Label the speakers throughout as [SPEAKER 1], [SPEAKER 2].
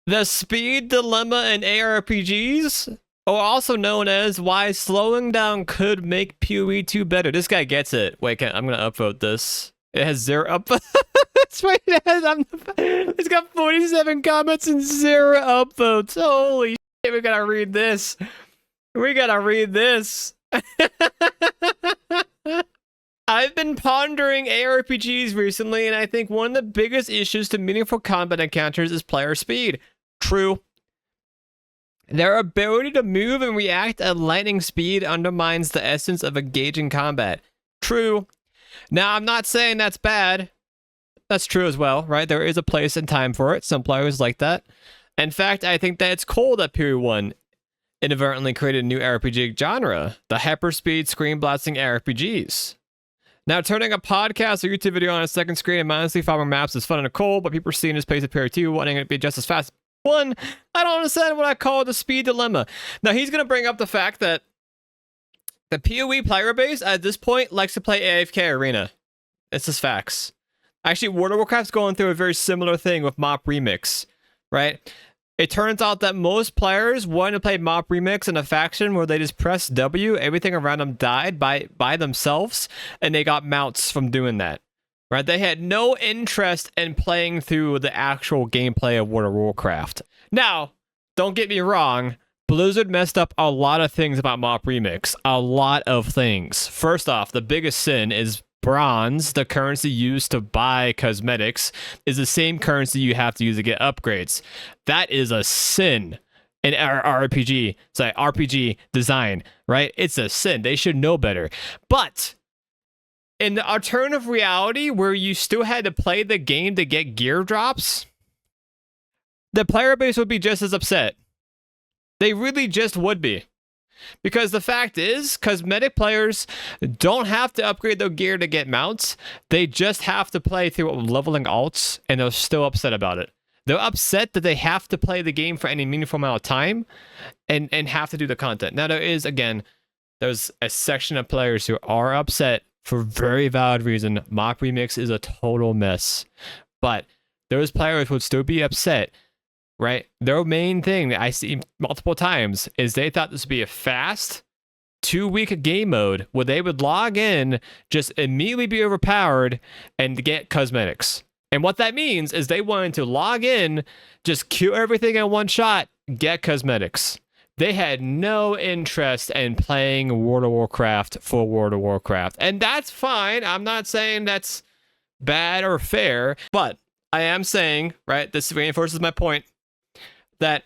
[SPEAKER 1] The speed dilemma in ARPGs, or also known as why slowing down could make PoE 2 better. This guy gets it. Wait, I'm gonna upvote this. It has 0 upvotes. Wait, it's got 47 comments and 0 upvotes. Holy shit, we gotta read this. We gotta read this. I've been pondering ARPGs recently, and I think one of the biggest issues to meaningful combat encounters is player speed. True. Their ability to move and react at lightning speed undermines the essence of engaging combat. True. Now, I'm not saying that's bad. That's true as well, right? There is a place and time for it. Some players like that. In fact, I think that it's cool that Period 1 inadvertently created a new RPG genre, the hyperspeed screen blasting RPGs. Now, turning a podcast or YouTube video on a second screen and mindlessly following maps is fun and cool, but people are seeing this pace of Period 2, wanting it to be just as fast. One, I don't understand what I call the speed dilemma. Now, he's going to bring up the fact that the PoE player base at this point likes to play AFK Arena. It's just facts. Actually, World of Warcraft's going through a very similar thing with Mop Remix, right? It turns out that most players wanted to play Mop Remix in a faction where they just pressed W, everything around them died by themselves, and they got mounts from doing that. Right? They had no interest in playing through the actual gameplay of World of Warcraft. Now, don't get me wrong, Blizzard messed up a lot of things about Mop Remix. A lot of things. First off, the biggest sin is bronze, the currency used to buy cosmetics, is the same currency you have to use to get upgrades. That is a sin in RPG design, right? It's a sin. They should know better. But in the alternative reality where you still had to play the game to get gear drops, the player base would be just as upset. They really just would be. Because the fact is, cosmetic players don't have to upgrade their gear to get mounts. They just have to play through leveling alts, and they're still upset about it. They're upset that they have to play the game for any meaningful amount of time and have to do the content. Now, there's a section of players who are upset for very valid reason. Mop Remix is a total mess. But those players would still be upset, right? Their main thing that I see multiple times is they thought this would be a fast, 2-week game mode where they would log in, just immediately be overpowered, and get cosmetics. And what that means is they wanted to log in, just kill everything in one shot, get cosmetics. They had no interest in playing World of Warcraft for World of Warcraft. And that's fine. I'm not saying that's bad or fair, but I am saying, right, this reinforces my point, that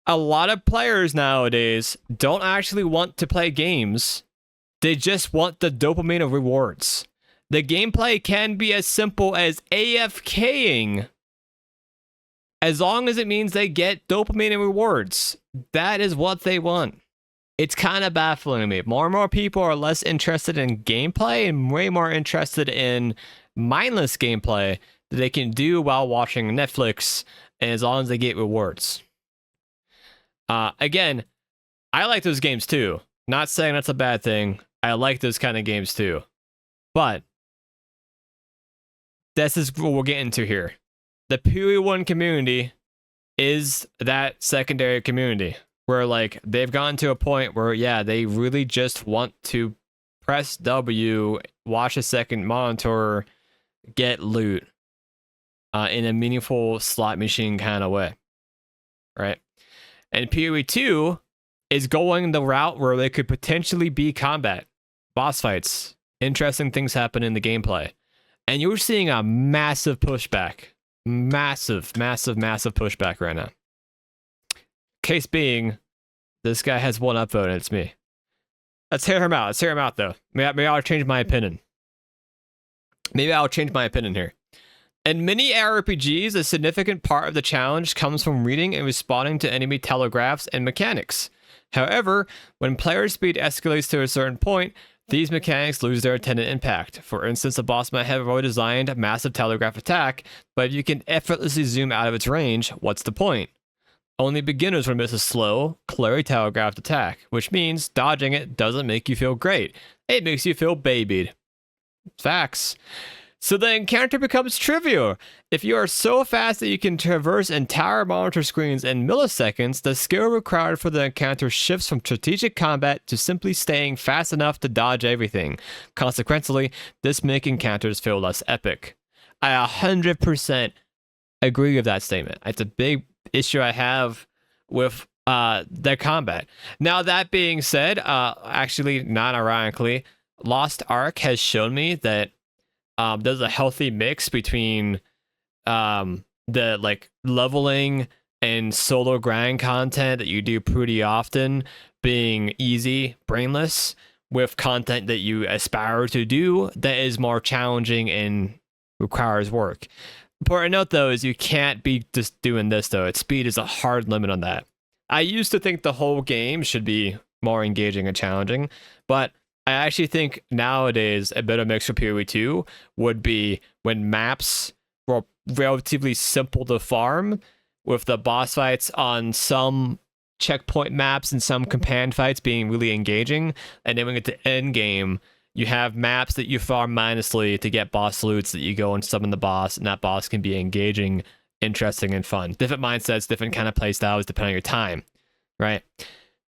[SPEAKER 1] a lot of players nowadays don't actually want to play games. They just want the dopamine of rewards. The gameplay can be as simple as AFKing, as long as it means they get dopamine and rewards. That is what they want. It's kind of baffling to me. More and more people are less interested in gameplay and way more interested in mindless gameplay that they can do while watching Netflix, and as long as they get rewards. Again, I like those games too. Not saying that's a bad thing. I like those kind of games too. But this is what we're getting to here. The PoE 1 community is that secondary community where, like, they've gotten to a point where, yeah, they really just want to press W, watch a second monitor, get loot in a meaningful slot machine kind of way, right? And PoE 2 is going the route where they could potentially be combat, boss fights, interesting things happen in the gameplay. And you're seeing a massive pushback. Massive pushback right now. Case being, this guy has one upvote and it's me. Let's hear him out. Let's hear him out, though. Maybe I'll change my opinion. Here. In many RPGs, a significant part of the challenge comes from reading and responding to enemy telegraphs and mechanics. However, when player speed escalates to a certain point, these mechanics lose their intended impact. For instance, a boss might have a well-designed massive telegraph attack, but if you can effortlessly zoom out of its range, what's the point? Only beginners would miss a slow, clearly telegraphed attack, which means dodging it doesn't make you feel great. It makes you feel babied. Facts. So the encounter becomes trivial. If you are so fast that you can traverse entire monitor screens in milliseconds, the skill required for the encounter shifts from strategic combat to simply staying fast enough to dodge everything. Consequently, this makes encounters feel less epic. I 100% agree with that statement. It's a big issue I have with the combat. Now, that being said, actually, not ironically, Lost Ark has shown me that there's a healthy mix between the like leveling and solo grind content that you do pretty often being easy, brainless, with content that you aspire to do that is more challenging and requires work. Important note though is you can't be just doing this though. Speed is a hard limit on that. I used to think the whole game should be more engaging and challenging, but I actually think nowadays a better mix for PoE 2 would be when maps were relatively simple to farm, with the boss fights on some checkpoint maps and some command fights being really engaging, and then when we get to end game, you have maps that you farm mindlessly to get boss loots that you go and summon the boss, and that boss can be engaging, interesting, and fun. Different mindsets, different kind of play styles depending on your time, right?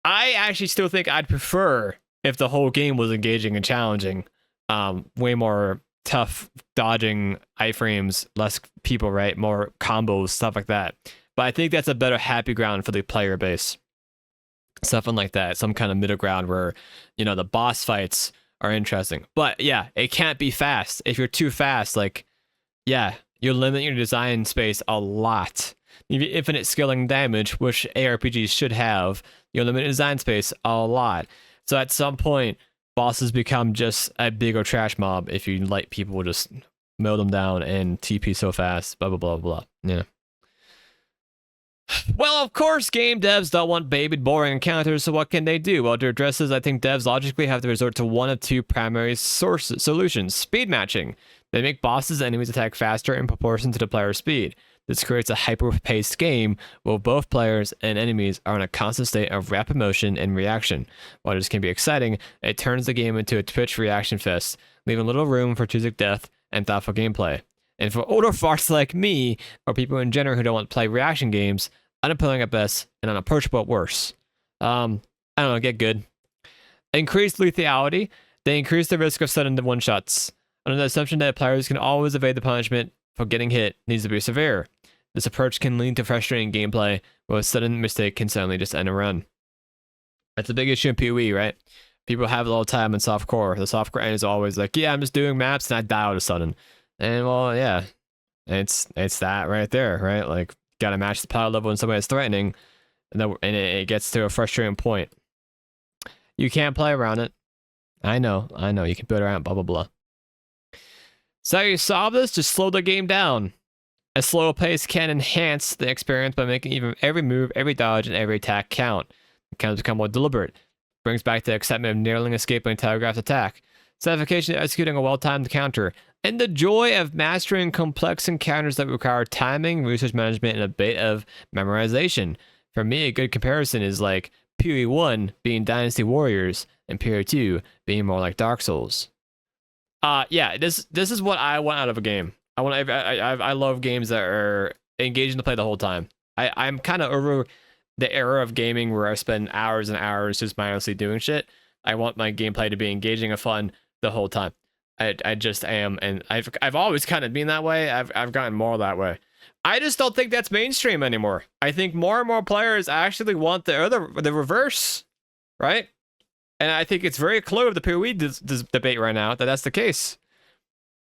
[SPEAKER 1] I actually still think I'd prefer if the whole game was engaging and challenging, way more tough dodging iframes, less people, right? More combos, stuff like that. But I think that's a better happy ground for the player base. Something like that, some kind of middle ground where, you know, the boss fights are interesting. But yeah, it can't be fast. If you're too fast, like, yeah, you limit your design space a lot. Infinite skilling damage, which ARPGs should have, you limit design space a lot. So at some point, bosses become just a bigger trash mob if you let people just mow them down and TP so fast, blah, blah, blah, blah. Yeah. Well, of course, game devs don't want babied, boring encounters, so what can they do? Well, to address this, I think devs logically have to resort to one of two primary solutions. Speed matching. They make bosses and enemies attack faster in proportion to the player's speed. This creates a hyper-paced game where both players and enemies are in a constant state of rapid motion and reaction. While this can be exciting, it turns the game into a Twitch reaction fest, leaving little room for choosing death and thoughtful gameplay. And for older farts like me, or people in general who don't want to play reaction games, unappealing at best and unapproachable at worst. I don't know, get good. Increased lethality. They increase the risk of sudden one-shots. Under the assumption that players can always evade the punishment for getting hit needs to be severe. This approach can lead to frustrating gameplay, where a sudden mistake can suddenly just end a run. That's a big issue in PoE, right? People have it all the time in softcore. The softcore end is always like, yeah, I'm just doing maps and I die all of a sudden. And well, yeah, it's that right there, right? Like, gotta match the power level when somebody's threatening, and it gets to a frustrating point. You can't play around it. I know, you can build around, blah, blah, blah. So how you solve this? Just slow the game down. A slow pace can enhance the experience by making even every move, every dodge, and every attack count. It can become more deliberate. Brings back the excitement of narrowly escaping a telegraphed attack. Satisfaction of executing a well-timed counter. And the joy of mastering complex encounters that require timing, resource management, and a bit of memorization. For me, a good comparison is like PoE 1 being Dynasty Warriors, and PoE 2 being more like Dark Souls. Yeah, this is what I want out of a game. I love games that are engaging to play the whole time. I'm kind of over the era of gaming where I spend hours and hours just mindlessly doing shit. I want my gameplay to be engaging and fun the whole time. I just am, and I've always kind of been that way. I've gotten more that way. I just don't think that's mainstream anymore. I think more and more players actually want the reverse, right? And I think it's very clear with the PoE debate right now that that's the case.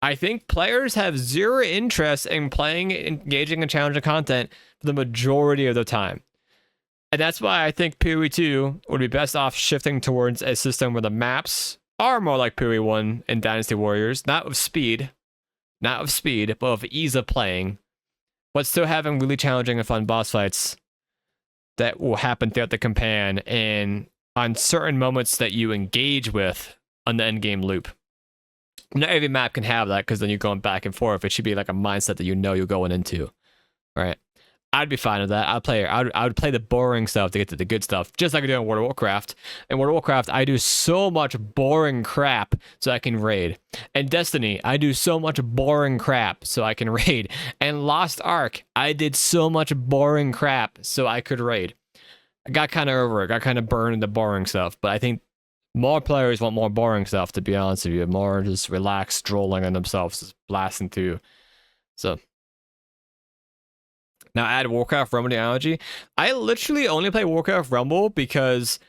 [SPEAKER 1] I think players have zero interest in playing engaging and challenging content for the majority of the time. And that's why I think PoE 2 would be best off shifting towards a system where the maps are more like PoE 1 and Dynasty Warriors, not with speed, but with ease of playing, but still having really challenging and fun boss fights that will happen throughout the campaign and on certain moments that you engage with on the endgame loop. Not every map can have that because then you're going back and forth. It should be like a mindset that you know you're going into, right? I'd be fine with that. I would play the boring stuff to get to the good stuff, just like I do in World of Warcraft. In World of Warcraft, I do so much boring crap so I can raid. In Destiny, I do so much boring crap so I can raid. And Lost Ark, I did so much boring crap so I could raid. I got kind of over it, got kind of burned into boring stuff, but I think more players want more boring stuff, to be honest with you. More just relaxed, strolling on themselves, just blasting through. So... Now add Warcraft Rumble to the analogy. I literally only play Warcraft Rumble because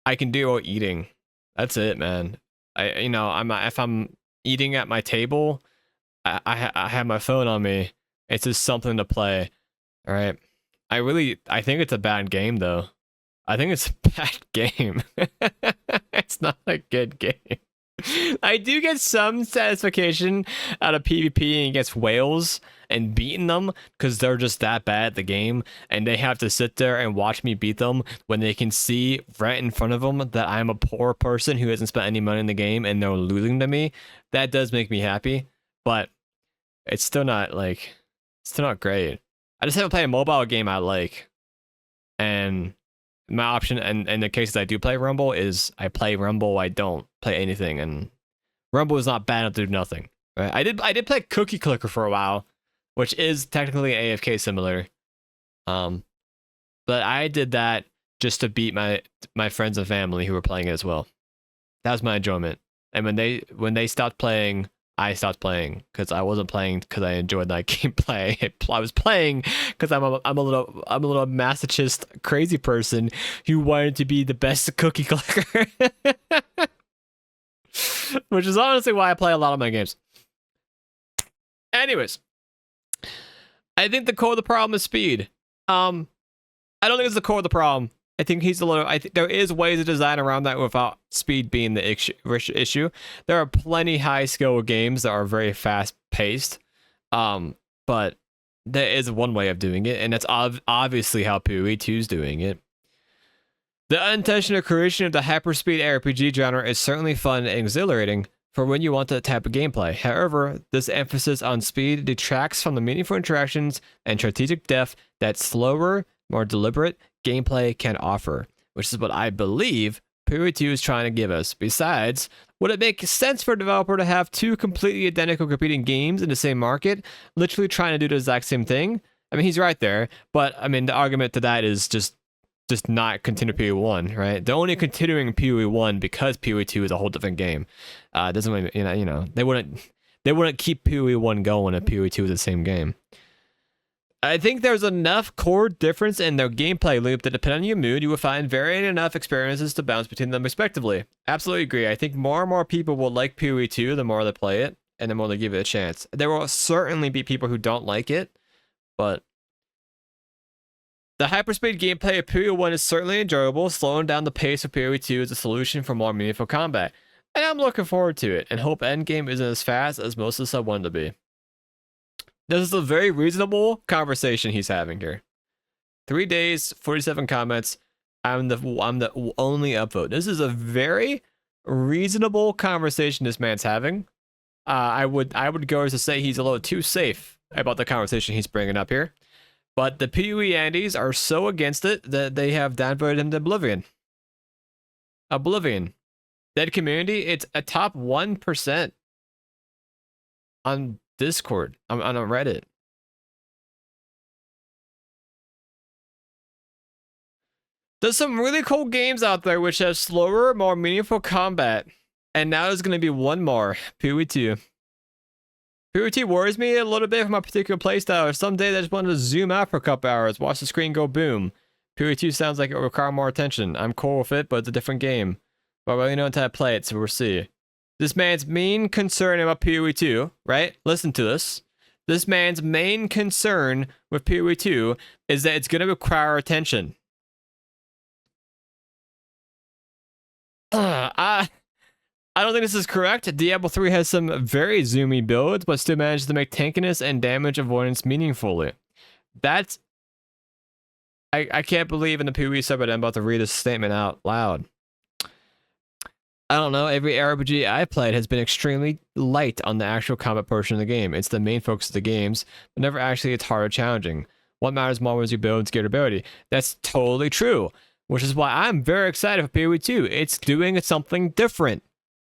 [SPEAKER 1] I can do it while eating. That's it, man. If I'm eating at my table, I have my phone on me. It's just something to play. All right. I think it's a bad game though. I think it's a bad game. It's not a good game. I do get some satisfaction out of PvP against whales and beating them because they're just that bad at the game, and they have to sit there and watch me beat them when they can see right in front of them that I'm a poor person who hasn't spent any money in the game and they're losing to me. That does make me happy, but it's still not great. I just haven't played a mobile game I like, and my option, and in the cases I do play Rumble, is I play Rumble, I don't play anything, and Rumble is not bad enough to do nothing. Right? I did play Cookie Clicker for a while, which is technically AFK similar. But I did that just to beat my friends and family who were playing it as well. That was my enjoyment. And when they stopped playing, I stopped playing because I wasn't playing because I enjoyed that gameplay. I was playing because I'm a little masochist crazy person who wanted to be the best cookie clicker, which is honestly why I play a lot of my games. Anyways, I think the core of the problem is speed. I don't think it's the core of the problem. I think I think there is ways to design around that without speed being the issue. There are plenty high skill games that are very fast paced. But there is one way of doing it, and that's obviously how PoE 2 is doing it. The unintentional creation of the hyperspeed RPG genre is certainly fun and exhilarating for when you want that type of gameplay. However, this emphasis on speed detracts from the meaningful interactions and strategic depth that slower, more deliberate gameplay can offer, which is what I believe PoE 2 is trying to give us. Besides, would it make sense for a developer to have two completely identical competing games in the same market, literally trying to do the exact same thing? I mean, he's right there, but I mean, the argument to that is just not continue PoE 1, right? They're only continuing PoE 1 because PoE 2 is a whole different game. Doesn't really, you know, they wouldn't keep PoE 1 going if PoE 2 is the same game. I think there's enough core difference in their gameplay loop that depending on your mood, you will find varying enough experiences to bounce between them respectively. Absolutely agree. I think more and more people will like PoE 2 the more they play it, and the more they give it a chance. There will certainly be people who don't like it, but the hyperspeed gameplay of PoE 1 is certainly enjoyable. Slowing down the pace of PoE 2 is a solution for more meaningful combat, and I'm looking forward to it, and hope endgame isn't as fast as most of us want it to be. This is a very reasonable conversation he's having here. 3 days, 47 comments. I'm the only upvote. This is a very reasonable conversation this man's having. I would go as to say he's a little too safe about the conversation he's bringing up here. But the PoE Andes are so against it that they have downvoted him to oblivion. Oblivion. Dead community, it's a top 1% on Discord, on a Reddit. There's some really cool games out there which have slower, more meaningful combat. And now there's going to be one more, PoE 2. PoE 2 worries me a little bit for my particular playstyle. Some days I just want to zoom out for a couple hours, watch the screen go boom. PoE 2 sounds like it will require more attention. I'm cool with it, but it's a different game. But I really know until I play it, so we'll see. This man's main concern about PoE 2, right? Listen to this. This man's main concern with PoE 2 is that it's going to require attention. I don't think this is correct. Diablo 3 has some very zoomy builds, but still manages to make tankiness and damage avoidance meaningfully. That's... I can't believe in the PoE subreddit I'm about to read this statement out loud. I don't know, every ARPG I've played has been extremely light on the actual combat portion of the game. It's the main focus of the games, but never actually it's hard or challenging. What matters more is your build and scalability. That's totally true, which is why I'm very excited for PoE 2. It's doing something different.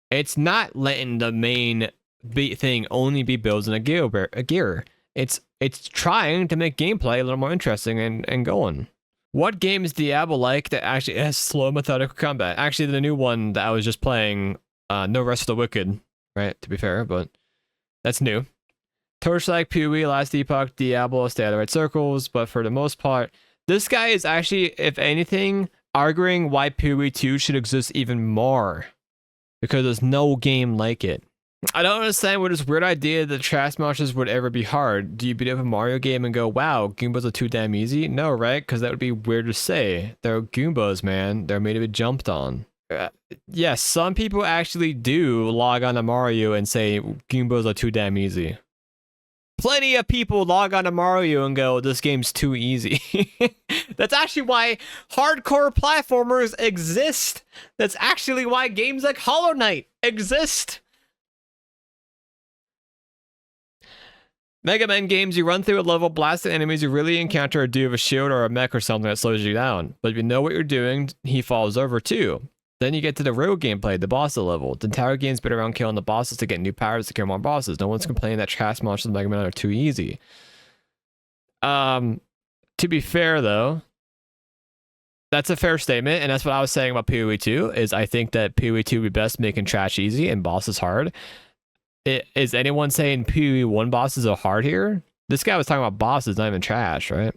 [SPEAKER 1] It's not letting the main thing only be builds in a gear. It's trying to make gameplay a little more interesting and going. What game is Diablo like that actually has slow methodical combat? Actually, the new one that I was just playing, No Rest for the Wicked, right? To be fair, but that's new. Torchlight, PoE, Last Epoch, Diablo, stay out of the right circles, but for the most part, this guy is actually, if anything, arguing why PoE 2 should exist even more. Because there's no game like it. I don't understand what this weird idea that trash monsters would ever be hard. Do you beat up a Mario game and go, wow, Goombas are too damn easy? No, right? Because that would be weird to say. They're Goombas, man. They're made to be jumped on. Yes, some people actually do log on to Mario and say Goombas are too damn easy. Plenty of people log on to Mario and go, this game's too easy. That's actually why hardcore platformers exist. That's actually why games like Hollow Knight exist. Mega Man games, you run through a level, blast the enemies, you really encounter a dude with a shield or a mech or something that slows you down. But if you know what you're doing, he falls over too. Then you get to the real gameplay, the boss level. The entire game's been around killing the bosses to get new powers to kill more bosses. No one's complaining that trash monsters in Mega Man are too easy. To be fair though, that's a fair statement, and that's what I was saying about PoE 2, is I think that PoE 2 would be best making trash easy and bosses hard. Is anyone saying PoE 1 bosses are hard here? This guy was talking about bosses, not even trash, right?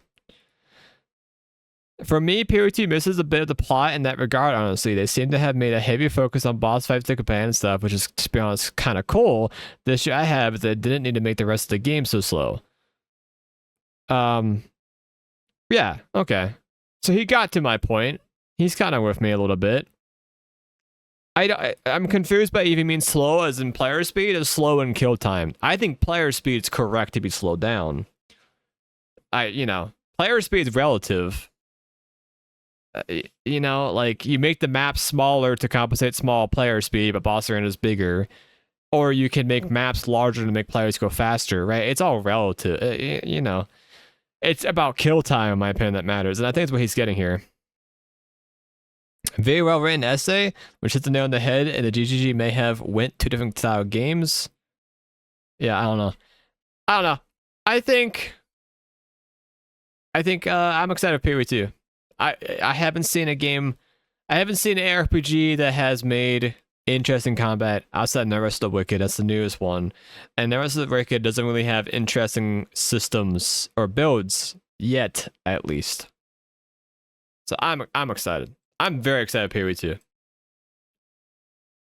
[SPEAKER 1] For me, PoE 2 misses a bit of the plot in that regard, honestly. They seem to have made a heavy focus on boss fights, the companion stuff, which is, to be honest, kind of cool. The issue I have is that it didn't need to make the rest of the game so slow. Yeah, okay. So he got to my point. He's kind of with me a little bit. I'm confused by even mean slow as in player speed or slow in kill time. I think player speed is correct to be slowed down. Player speed is relative. Like you make the map smaller to compensate small player speed, but boss arena is bigger. Or you can make maps larger to make players go faster, right? It's all relative. It's about kill time, in my opinion, that matters. And I think that's what he's getting here. Very well written essay, which hits the nail on the head, and the GGG may have went to different style games. Yeah, I don't know. I think I'm excited for PoE 2. I haven't seen a game, I haven't seen an ARPG that has made interesting combat outside No Rest of the Wicked. That's the newest one. And No Rest of the Wicked doesn't really have interesting systems or builds yet, at least. So I'm excited. I'm very excited for PoE 2.